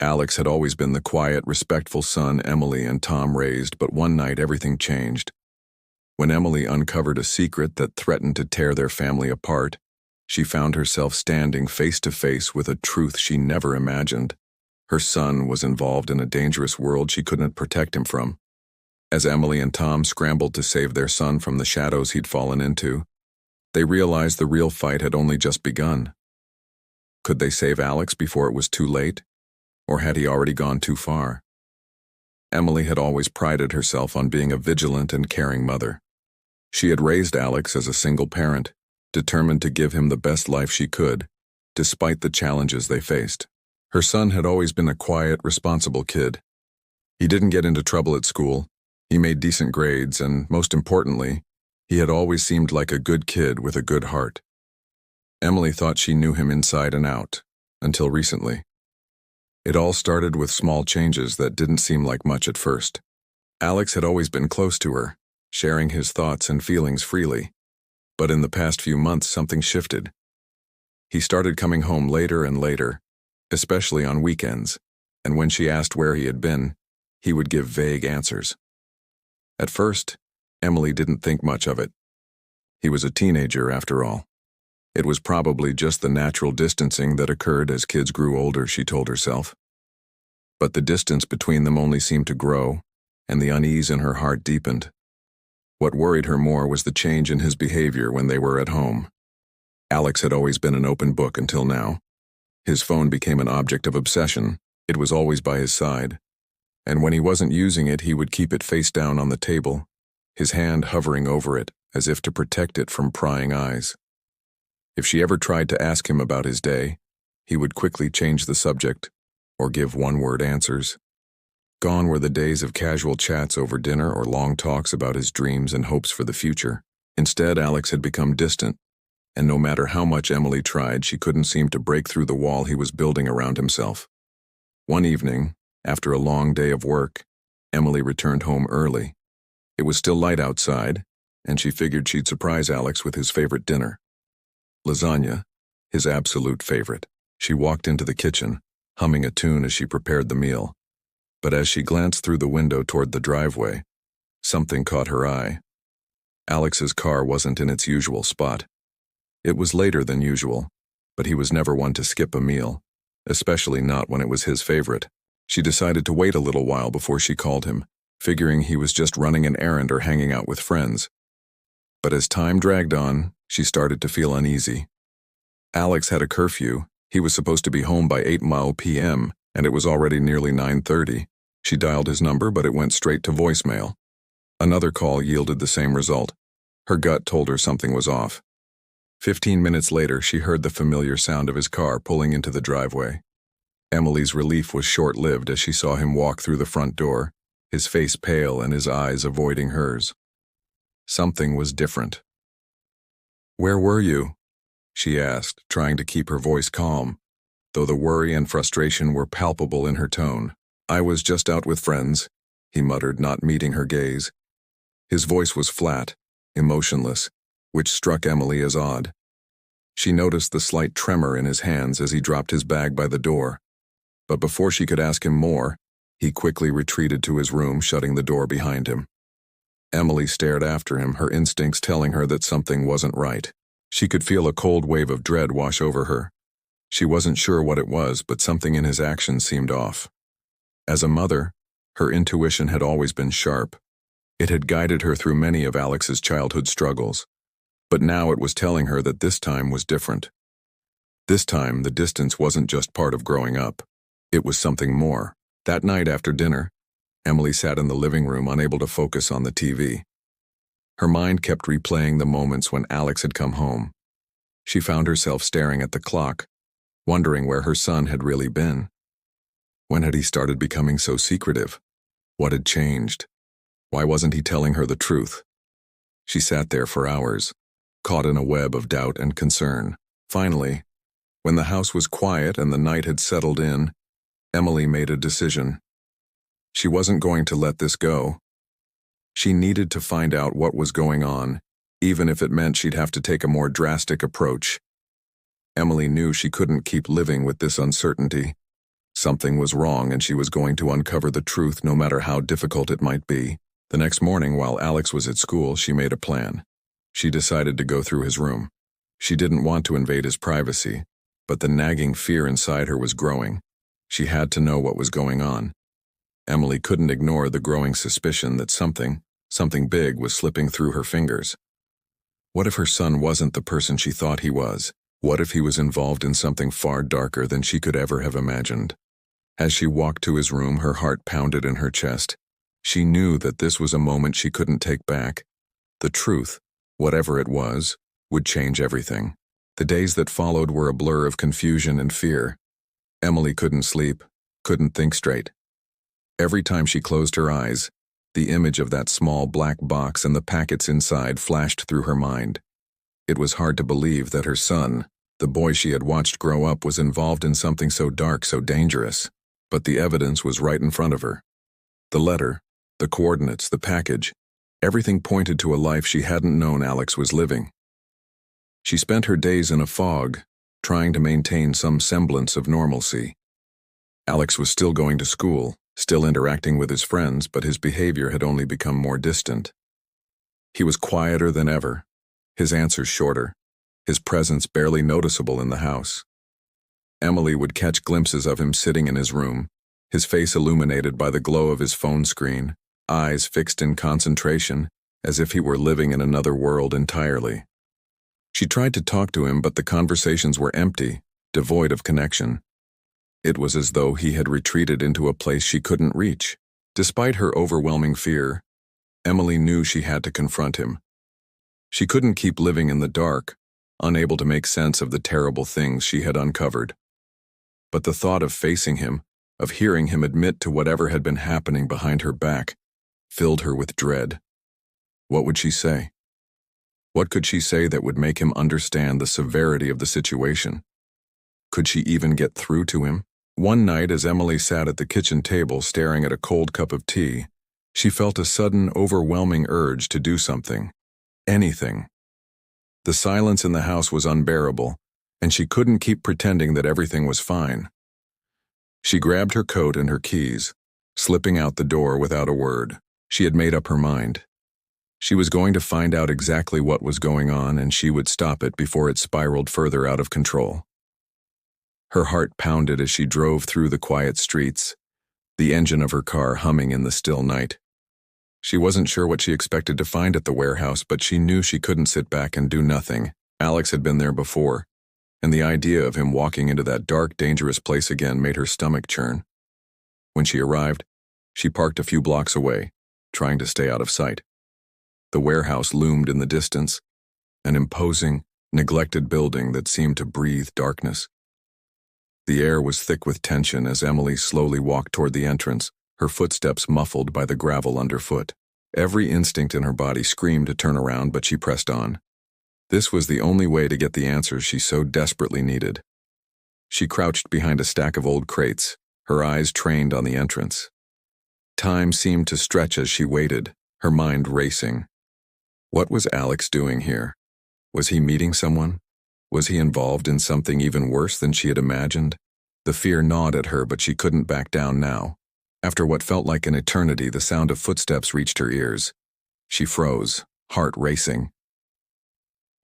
Alex had always been the quiet, respectful son Emily and Tom raised, but one night everything changed. When Emily uncovered a secret that threatened to tear their family apart, she found herself standing face to face with a truth she never imagined. Her son was involved in a dangerous world she couldn't protect him from. As Emily and Tom scrambled to save their son from the shadows he'd fallen into, they realized the real fight had only just begun. Could they save Alex before it was too late? Or had he already gone too far? Emily had always prided herself on being a vigilant and caring mother. She had raised Alex as a single parent, determined to give him the best life she could, despite the challenges they faced. Her son had always been a quiet, responsible kid. He didn't get into trouble at school, he made decent grades, and most importantly, he had always seemed like a good kid with a good heart. Emily thought she knew him inside and out, until recently. It all started with small changes that didn't seem like much at first. Alex had always been close to her, sharing his thoughts and feelings freely. But in the past few months, something shifted. He started coming home later and later, especially on weekends, and when she asked where he had been, he would give vague answers. At first, Emily didn't think much of it. He was a teenager, after all. It was probably just the natural distancing that occurred as kids grew older, she told herself. But the distance between them only seemed to grow, and the unease in her heart deepened. What worried her more was the change in his behavior when they were at home. Alex had always been an open book until now. His phone became an object of obsession. It was always by his side. And when he wasn't using it, he would keep it face down on the table, his hand hovering over it, as if to protect it from prying eyes. If she ever tried to ask him about his day, he would quickly change the subject, or give one-word answers. Gone were the days of casual chats over dinner or long talks about his dreams and hopes for the future. Instead, Alex had become distant, and no matter how much Emily tried, she couldn't seem to break through the wall he was building around himself. One evening, after a long day of work, Emily returned home early. It was still light outside, and she figured she'd surprise Alex with his favorite dinner. Lasagna, his absolute favorite. She walked into the kitchen, humming a tune as she prepared the meal. But as she glanced through the window toward the driveway, something caught her eye. Alex's car wasn't in its usual spot. It was later than usual, but he was never one to skip a meal, especially not when it was his favorite. She decided to wait a little while before she called him, figuring he was just running an errand or hanging out with friends. But as time dragged on, she started to feel uneasy. Alex had a curfew. He was supposed to be home by 8 p.m., and it was already nearly 9:30. She dialed his number, but it went straight to voicemail. Another call yielded the same result. Her gut told her something was off. 15 minutes later, she heard the familiar sound of his car pulling into the driveway. Emily's relief was short-lived as she saw him walk through the front door, his face pale and his eyes avoiding hers. Something was different. "Where were you?" she asked, trying to keep her voice calm, though the worry and frustration were palpable in her tone. "I was just out with friends," he muttered, not meeting her gaze. His voice was flat, emotionless, which struck Emily as odd. She noticed the slight tremor in his hands as he dropped his bag by the door. But before she could ask him more, he quickly retreated to his room, shutting the door behind him. Emily stared after him, her instincts telling her that something wasn't right. She could feel a cold wave of dread wash over her. She wasn't sure what it was, but something in his actions seemed off. As a mother, her intuition had always been sharp. It had guided her through many of Alex's childhood struggles. But now it was telling her that this time was different. This time, the distance wasn't just part of growing up. It was something more. That night after dinner, Emily sat in the living room, unable to focus on the TV. Her mind kept replaying the moments when Alex had come home. She found herself staring at the clock, wondering where her son had really been. When had he started becoming so secretive? What had changed? Why wasn't he telling her the truth? She sat there for hours, caught in a web of doubt and concern. Finally, when the house was quiet and the night had settled in, Emily made a decision. She wasn't going to let this go. She needed to find out what was going on, even if it meant she'd have to take a more drastic approach. Emily knew she couldn't keep living with this uncertainty. Something was wrong and she was going to uncover the truth no matter how difficult it might be. The next morning, while Alex was at school, she made a plan. She decided to go through his room. She didn't want to invade his privacy, but the nagging fear inside her was growing. She had to know what was going on. Emily couldn't ignore the growing suspicion that something big was slipping through her fingers. What if her son wasn't the person she thought he was? What if he was involved in something far darker than she could ever have imagined? As she walked to his room, her heart pounded in her chest. She knew that this was a moment she couldn't take back. The truth, whatever it was, would change everything. The days that followed were a blur of confusion and fear. Emily couldn't sleep, couldn't think straight. Every time she closed her eyes, the image of that small black box and the packets inside flashed through her mind. It was hard to believe that her son, the boy she had watched grow up, was involved in something so dark, so dangerous. But the evidence was right in front of her. The letter, the coordinates, the package, everything pointed to a life she hadn't known Alex was living. She spent her days in a fog, trying to maintain some semblance of normalcy. Alex was still going to school, still interacting with his friends, but his behavior had only become more distant. He was quieter than ever, his answers shorter, his presence barely noticeable in the house. Emily would catch glimpses of him sitting in his room, his face illuminated by the glow of his phone screen, eyes fixed in concentration, as if he were living in another world entirely. She tried to talk to him, but the conversations were empty, devoid of connection. It was as though he had retreated into a place she couldn't reach. Despite her overwhelming fear, Emily knew she had to confront him. She couldn't keep living in the dark, unable to make sense of the terrible things she had uncovered. But the thought of facing him, of hearing him admit to whatever had been happening behind her back, filled her with dread. What would she say? What could she say that would make him understand the severity of the situation? Could she even get through to him? One night, as Emily sat at the kitchen table staring at a cold cup of tea, she felt a sudden, overwhelming urge to do something. Anything. The silence in the house was unbearable, and she couldn't keep pretending that everything was fine. She grabbed her coat and her keys, slipping out the door without a word. She had made up her mind. She was going to find out exactly what was going on, and she would stop it before it spiraled further out of control. Her heart pounded as she drove through the quiet streets, the engine of her car humming in the still night. She wasn't sure what she expected to find at the warehouse, but she knew she couldn't sit back and do nothing. Alex had been there before, and the idea of him walking into that dark, dangerous place again made her stomach churn. When she arrived, she parked a few blocks away, trying to stay out of sight. The warehouse loomed in the distance, an imposing, neglected building that seemed to breathe darkness. The air was thick with tension as Emily slowly walked toward the entrance, her footsteps muffled by the gravel underfoot. Every instinct in her body screamed to turn around, but she pressed on. This was the only way to get the answers she so desperately needed. She crouched behind a stack of old crates, her eyes trained on the entrance. Time seemed to stretch as she waited, her mind racing. What was Alex doing here? Was he meeting someone? Was he involved in something even worse than she had imagined? The fear gnawed at her, but she couldn't back down now. After what felt like an eternity, the sound of footsteps reached her ears. She froze, heart racing.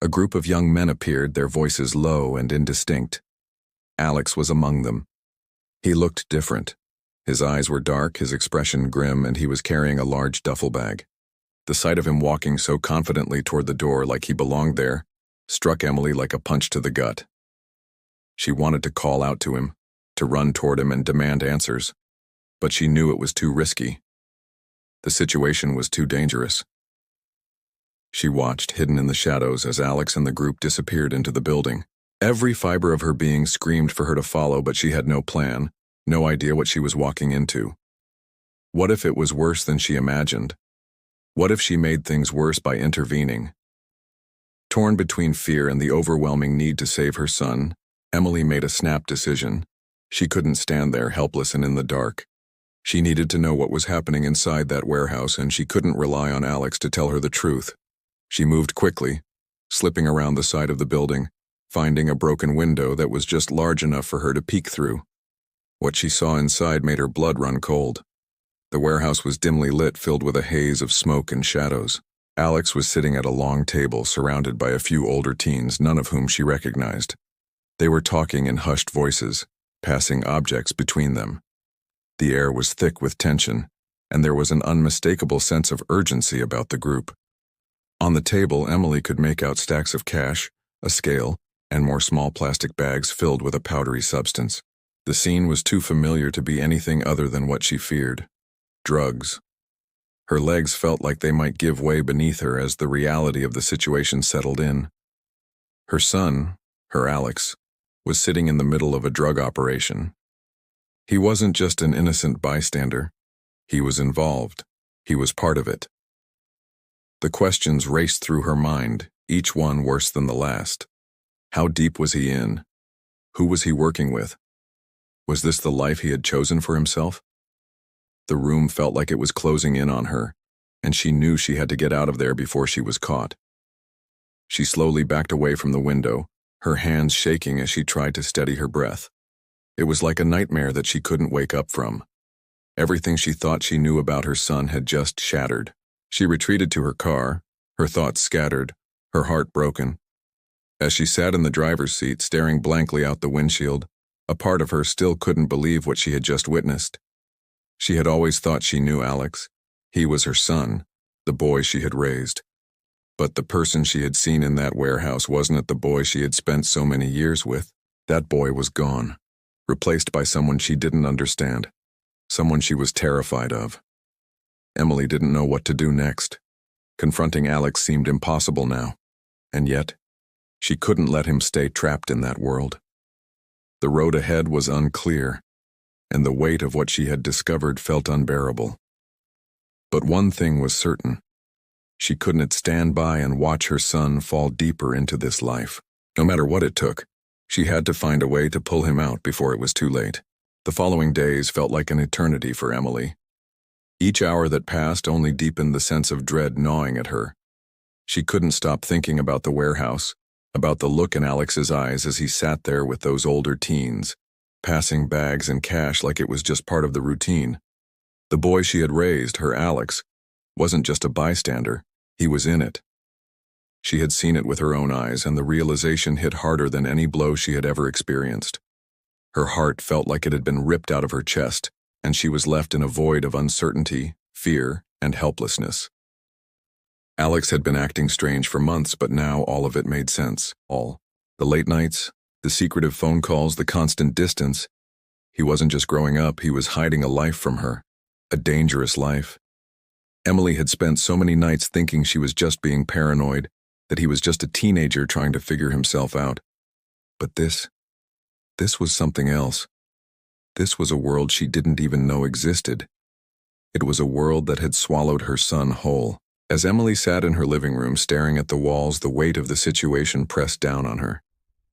A group of young men appeared, their voices low and indistinct. Alex was among them. He looked different. His eyes were dark, his expression grim, and he was carrying a large duffel bag. The sight of him walking so confidently toward the door like he belonged there struck Emily like a punch to the gut. She wanted to call out to him, to run toward him and demand answers, but she knew it was too risky. The situation was too dangerous. She watched, hidden in the shadows, as Alex and the group disappeared into the building. Every fiber of her being screamed for her to follow, but she had no plan, no idea what she was walking into. What if it was worse than she imagined? What if she made things worse by intervening? Torn between fear and the overwhelming need to save her son, Emily made a snap decision. She couldn't stand there, helpless and in the dark. She needed to know what was happening inside that warehouse, and she couldn't rely on Alex to tell her the truth. She moved quickly, slipping around the side of the building, finding a broken window that was just large enough for her to peek through. What she saw inside made her blood run cold. The warehouse was dimly lit, filled with a haze of smoke and shadows. Alex was sitting at a long table, surrounded by a few older teens, none of whom she recognized. They were talking in hushed voices, passing objects between them. The air was thick with tension, and there was an unmistakable sense of urgency about the group. On the table, Emily could make out stacks of cash, a scale, and more small plastic bags filled with a powdery substance. The scene was too familiar to be anything other than what she feared: drugs. Her legs felt like they might give way beneath her as the reality of the situation settled in. Her son, her Alex, was sitting in the middle of a drug operation. He wasn't just an innocent bystander. He was involved. He was part of it. The questions raced through her mind, each one worse than the last. How deep was he in? Who was he working with? Was this the life he had chosen for himself? The room felt like it was closing in on her, and she knew she had to get out of there before she was caught. She slowly backed away from the window, her hands shaking as she tried to steady her breath. It was like a nightmare that she couldn't wake up from. Everything she thought she knew about her son had just shattered. She retreated to her car, her thoughts scattered, her heart broken. As she sat in the driver's seat, staring blankly out the windshield, a part of her still couldn't believe what she had just witnessed. She had always thought she knew Alex. He was her son, the boy she had raised. But the person she had seen in that warehouse wasn't the boy she had spent so many years with. That boy was gone, replaced by someone she didn't understand, someone she was terrified of. Emily didn't know what to do next. Confronting Alex seemed impossible now, and yet, she couldn't let him stay trapped in that world. The road ahead was unclear, and the weight of what she had discovered felt unbearable. But one thing was certain. She couldn't stand by and watch her son fall deeper into this life. No matter what it took, she had to find a way to pull him out before it was too late. The following days felt like an eternity for Emily. Each hour that passed only deepened the sense of dread gnawing at her. She couldn't stop thinking about the warehouse, about the look in Alex's eyes as he sat there with those older teens, passing bags and cash like it was just part of the routine. The boy she had raised, her Alex, wasn't just a bystander, he was in it. She had seen it with her own eyes, and the realization hit harder than any blow she had ever experienced. Her heart felt like it had been ripped out of her chest, and she was left in a void of uncertainty, fear, and helplessness. Alex had been acting strange for months, but now all of it made sense. All. The late nights, the secretive phone calls, the constant distance. He wasn't just growing up, he was hiding a life from her. A dangerous life. Emily had spent so many nights thinking she was just being paranoid, that he was just a teenager trying to figure himself out. But this was something else. This was a world she didn't even know existed. It was a world that had swallowed her son whole. As Emily sat in her living room staring at the walls, the weight of the situation pressed down on her.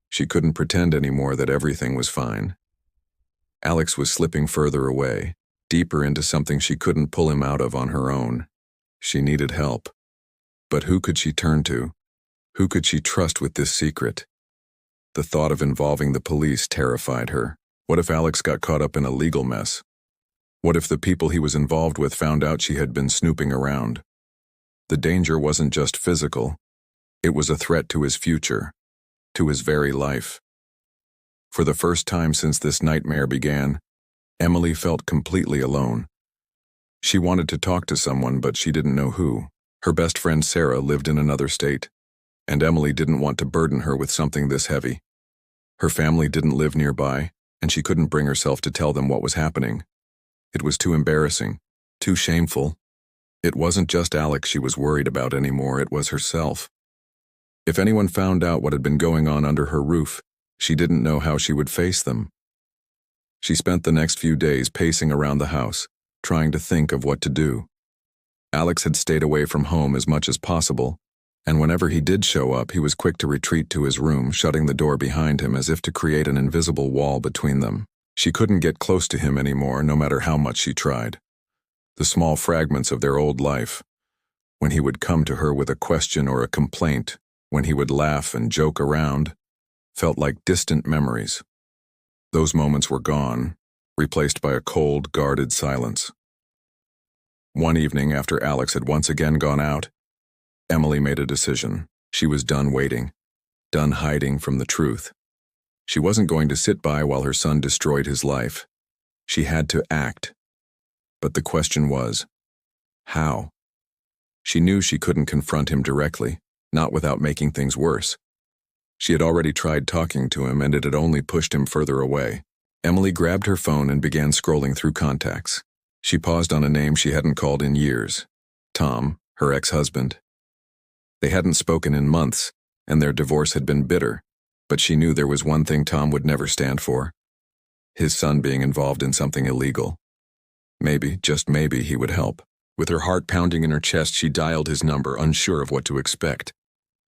She couldn't pretend anymore that everything was fine. Alex was slipping further away, deeper into something she couldn't pull him out of on her own. She needed help. But who could she turn to? Who could she trust with this secret? The thought of involving the police terrified her. What if Alex got caught up in a legal mess? What if the people he was involved with found out she had been snooping around? The danger wasn't just physical. It was a threat to his future, to his very life. For the first time since this nightmare began, Emily felt completely alone. She wanted to talk to someone, but she didn't know who. Her best friend Sarah lived in another state, and Emily didn't want to burden her with something this heavy. Her family didn't live nearby, and she couldn't bring herself to tell them what was happening. It was too embarrassing, too shameful. It wasn't just Alex she was worried about anymore, it was herself. If anyone found out what had been going on under her roof, she didn't know how she would face them. She spent the next few days pacing around the house, trying to think of what to do. Alex had stayed away from home as much as possible, and whenever he did show up, he was quick to retreat to his room, shutting the door behind him as if to create an invisible wall between them. She couldn't get close to him anymore, no matter how much she tried. The small fragments of their old life, when he would come to her with a question or a complaint, when he would laugh and joke around, felt like distant memories. Those moments were gone, replaced by a cold, guarded silence. One evening, after Alex had once again gone out, Emily made a decision. She was done waiting, done hiding from the truth. She wasn't going to sit by while her son destroyed his life. She had to act. But the question was, how? She knew she couldn't confront him directly, not without making things worse. She had already tried talking to him, and it had only pushed him further away. Emily grabbed her phone and began scrolling through contacts. She paused on a name she hadn't called in years. Tom, her ex-husband. They hadn't spoken in months, and their divorce had been bitter, but she knew there was one thing Tom would never stand for: his son being involved in something illegal. Maybe, just maybe, he would help. With her heart pounding in her chest, she dialed his number, unsure of what to expect.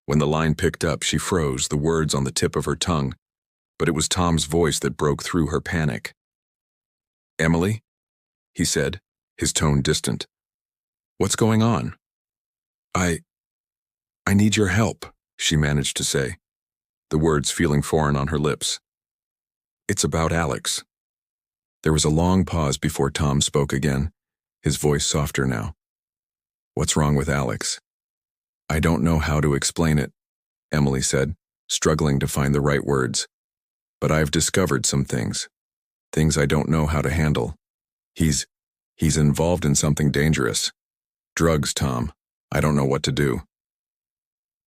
When the line picked up, she froze, the words on the tip of her tongue. But it was Tom's voice that broke through her panic. "Emily?" he said, his tone distant. "What's going on?" I need your help," she managed to say, the words feeling foreign on her lips. "It's about Alex." There was a long pause before Tom spoke again, his voice softer now. "What's wrong with Alex?" "I don't know how to explain it," Emily said, struggling to find the right words. "But I've discovered some things I don't know how to handle. He's involved in something dangerous. Drugs, Tom. I don't know what to do."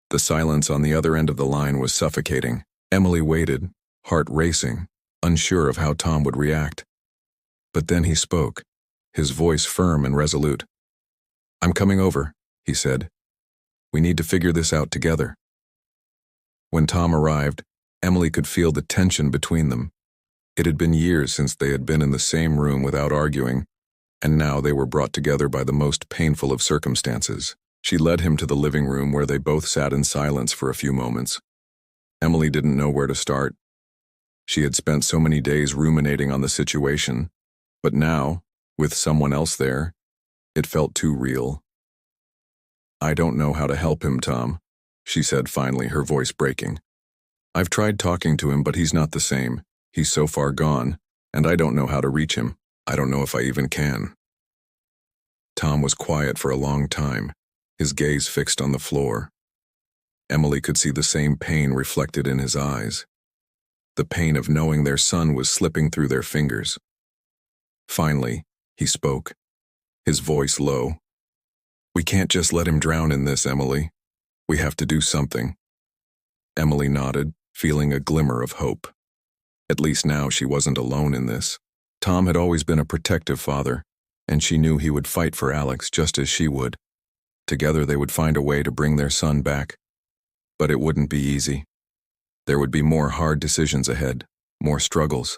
The silence on the other end of the line was suffocating. Emily waited, heart racing, unsure of how Tom would react. But then he spoke, his voice firm and resolute. "I'm coming over," he said. "We need to figure this out together." When Tom arrived, Emily could feel the tension between them. It had been years since they had been in the same room without arguing, and now they were brought together by the most painful of circumstances. She led him to the living room where they both sat in silence for a few moments. Emily didn't know where to start. She had spent so many days ruminating on the situation, but now, with someone else there, it felt too real. "I don't know how to help him, Tom," she said finally, her voice breaking. "I've tried talking to him, but he's not the same. He's so far gone, and I don't know how to reach him. I don't know if I even can." Tom was quiet for a long time, his gaze fixed on the floor. Emily could see the same pain reflected in his eyes, the pain of knowing their son was slipping through their fingers. Finally, he spoke, his voice low. "We can't just let him drown in this, Emily. We have to do something." Emily nodded, feeling a glimmer of hope. At least now she wasn't alone in this. Tom had always been a protective father, and she knew he would fight for Alex just as she would. Together they would find a way to bring their son back. But it wouldn't be easy. There would be more hard decisions ahead, more struggles.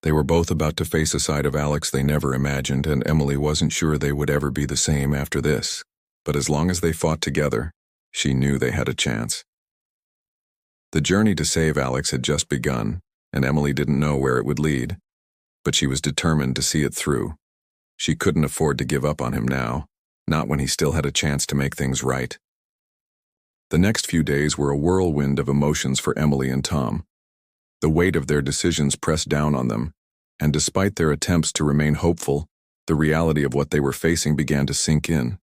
They were both about to face a side of Alex they never imagined, and Emily wasn't sure they would ever be the same after this. But as long as they fought together, she knew they had a chance. The journey to save Alex had just begun, and Emily didn't know where it would lead. But she was determined to see it through. She couldn't afford to give up on him now, not when he still had a chance to make things right. The next few days were a whirlwind of emotions for Emily and Tom. The weight of their decisions pressed down on them, and despite their attempts to remain hopeful, the reality of what they were facing began to sink in.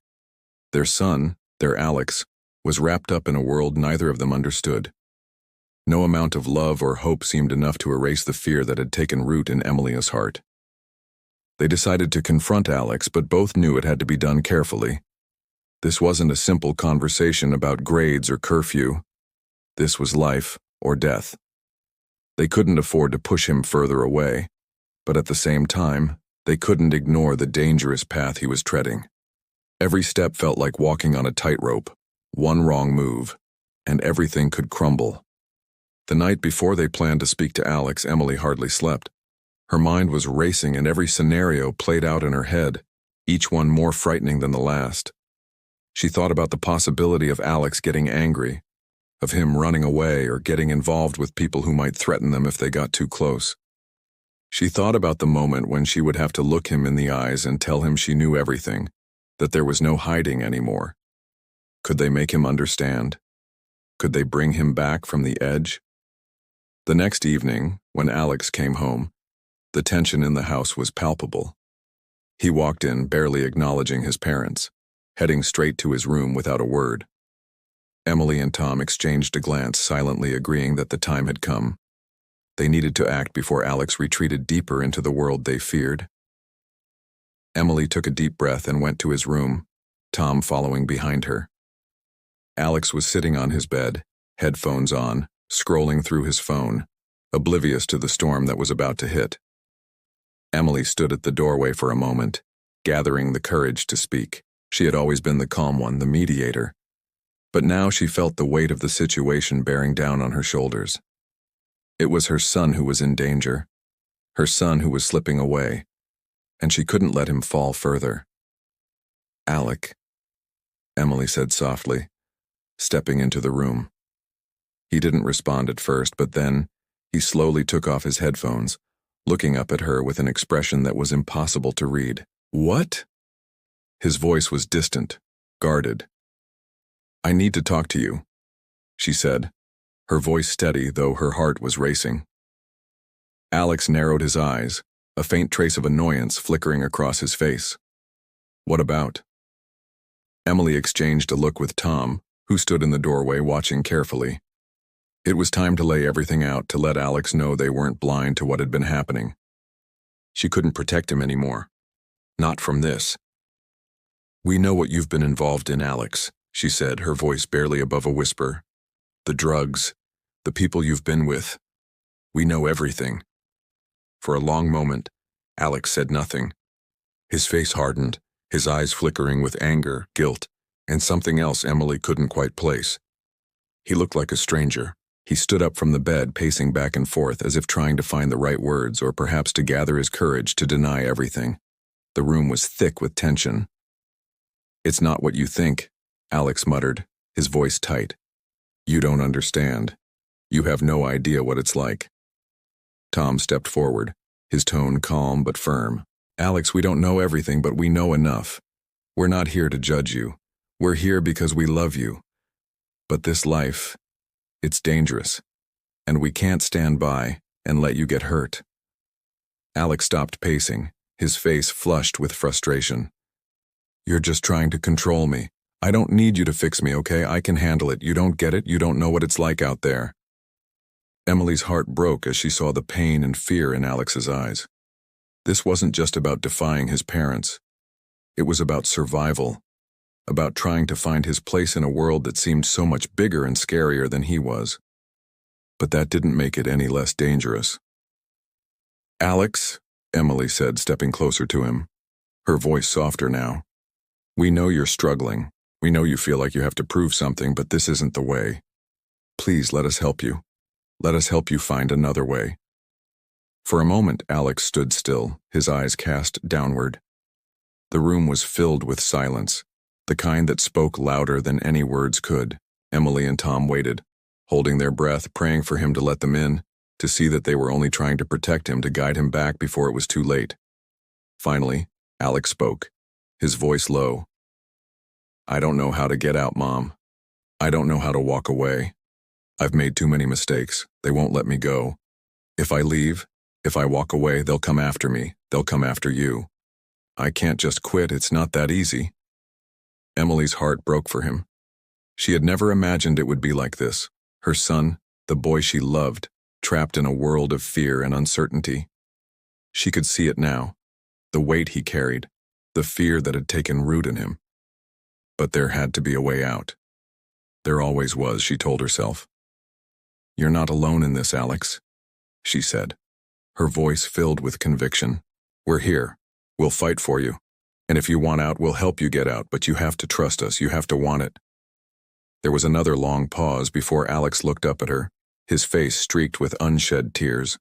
Their son, their Alex, was wrapped up in a world neither of them understood. No amount of love or hope seemed enough to erase the fear that had taken root in Emily's heart. They decided to confront Alex, but both knew it had to be done carefully. This wasn't a simple conversation about grades or curfew. This was life or death. They couldn't afford to push him further away, but at the same time, they couldn't ignore the dangerous path he was treading. Every step felt like walking on a tightrope. One wrong move, and everything could crumble. The night before they planned to speak to Alex, Emily hardly slept. Her mind was racing and every scenario played out in her head, each one more frightening than the last. She thought about the possibility of Alex getting angry, of him running away or getting involved with people who might threaten them if they got too close. She thought about the moment when she would have to look him in the eyes and tell him she knew everything, that there was no hiding anymore. Could they make him understand? Could they bring him back from the edge? The next evening, when Alex came home, The tension in the house was palpable. He walked in, barely acknowledging his parents, heading straight to his room without a word. Emily and Tom exchanged a glance, silently agreeing that the time had come. They needed to act before Alex retreated deeper into the world they feared. Emily took a deep breath and went to his room, Tom following behind her. Alex was sitting on his bed, headphones on, scrolling through his phone, oblivious to the storm that was about to hit. Emily stood at the doorway for a moment, gathering the courage to speak. She had always been the calm one, the mediator. But now she felt the weight of the situation bearing down on her shoulders. It was her son who was in danger, her son who was slipping away, and she couldn't let him fall further. "Alec," Emily said softly, stepping into the room. He didn't respond at first, but then he slowly took off his headphones, looking up at her with an expression that was impossible to read. "What?" His voice was distant, guarded. "I need to talk to you," she said, her voice steady, though her heart was racing. Alex narrowed his eyes, a faint trace of annoyance flickering across his face. "What about?" Emily exchanged a look with Tom, who stood in the doorway watching carefully. It was time to lay everything out, to let Alex know they weren't blind to what had been happening. She couldn't protect him anymore. Not from this. "We know what you've been involved in, Alex," she said, her voice barely above a whisper. "The drugs, the people you've been with. We know everything." For a long moment, Alex said nothing. His face hardened, his eyes flickering with anger, guilt, and something else Emily couldn't quite place. He looked like a stranger. He stood up from the bed, pacing back and forth as if trying to find the right words, or perhaps to gather his courage to deny everything. The room was thick with tension. "It's not what you think," Alex muttered, his voice tight. "You don't understand. You have no idea what it's like." Tom stepped forward, his tone calm but firm. "Alex, we don't know everything, but we know enough. We're not here to judge you. We're here because we love you. But this life, it's dangerous, and we can't stand by and let you get hurt." Alex stopped pacing, his face flushed with frustration. "You're just trying to control me. I don't need you to fix me, okay? I can handle it. You don't get it. You don't know what it's like out there." Emily's heart broke as she saw the pain and fear in Alex's eyes. This wasn't just about defying his parents. It was about survival, about trying to find his place in a world that seemed so much bigger and scarier than he was. But that didn't make it any less dangerous. "Alex," Emily said, stepping closer to him, her voice softer now. "We know you're struggling. We know you feel like you have to prove something, but this isn't the way. Please let us help you. Let us help you find another way." For a moment, Alex stood still, his eyes cast downward. The room was filled with silence, the kind that spoke louder than any words could. Emily and Tom waited, holding their breath, praying for him to let them in, to see that they were only trying to protect him, to guide him back before it was too late. Finally, Alex spoke, his voice low. "I don't know how to get out, Mom. I don't know how to walk away. I've made too many mistakes. They won't let me go. If I leave, if I walk away, they'll come after me. They'll come after you. I can't just quit. It's not that easy." Emily's heart broke for him. She had never imagined it would be like this. Her son, the boy she loved, trapped in a world of fear and uncertainty. She could see it now, the weight he carried, the fear that had taken root in him. But there had to be a way out. There always was, she told herself. "You're not alone in this, Alex," she said, her voice filled with conviction. "We're here. We'll fight for you. And if you want out, we'll help you get out, but you have to trust us. You have to want it." There was another long pause before Alex looked up at her, his face streaked with unshed tears.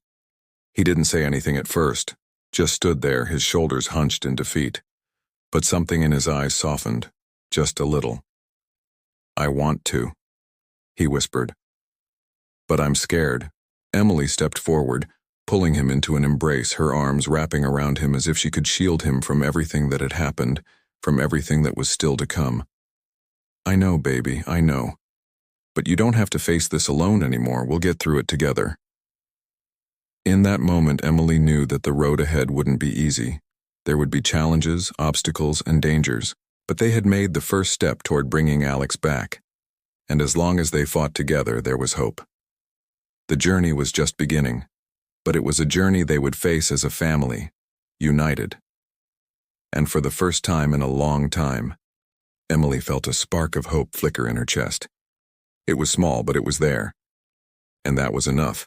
He didn't say anything at first, just stood there, his shoulders hunched in defeat. But something in his eyes softened, just a little. "I want to," he whispered. "But I'm scared." Emily stepped forward, pulling him into an embrace, her arms wrapping around him as if she could shield him from everything that had happened, from everything that was still to come. "I know, baby, I know. But you don't have to face this alone anymore. We'll get through it together." In that moment, Emily knew that the road ahead wouldn't be easy. There would be challenges, obstacles, and dangers, but they had made the first step toward bringing Alex back. And as long as they fought together, there was hope. The journey was just beginning, but it was a journey they would face as a family, united. And for the first time in a long time, Emily felt a spark of hope flicker in her chest. It was small, but it was there. And that was enough.